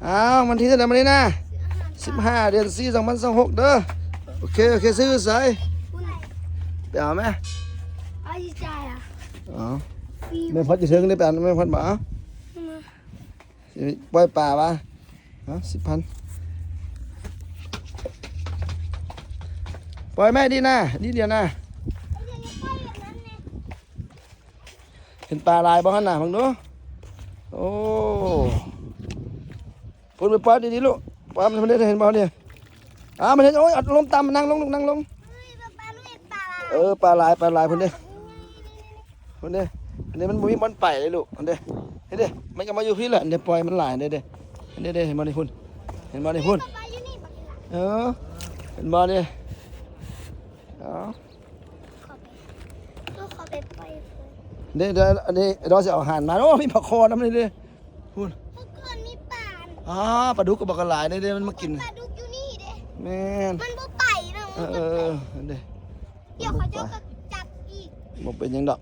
อ้าวมันที่เท่าไหร่มาเลยนะ15 เดือน 4 2026เด้อโอเคซื้อใส่ไปเอาไหม ai chạy à อ๋อไม่พอจะถึงได้ไปเอาไม่พอบ่เอาปล่อยป่าป่ะ10,000ปล่อยแม่ดีนะดีเดียวนะเห็นปลาลายบ้างนะมึงดูโอ้พูดไปปล่อยดีๆลูกปล่อยมันได้เห็นบ้างเนี่ยมันเห็นโอ้ยอัดลมต่ำมันนั่งลงลูกนั่งลงปลาลายพูดดิพูดดิอันนี้มันมีบอลไปเลยลูกอันเด้เห็นดิมันก็มาอยู่พี่แหละเดี๋ยวปล่อยมันหลายเด้เห็นบ้างดิพูดเห็นบ้างดิพูดเห็นบ้างดิเดี๋ยวอันนี้เราจะเอาอาหารมาโอ้มีผักคอน้ำเลยดิพูดมีป่าน ปลาดุกกับปลากระหลายเด้มันมากิน ปลาดุกอยู่นี่เด้ แม่น มันบ่ไปนะ เด้ เดี๋ยวเขาจะจับอีก บอกเป็นยังดอก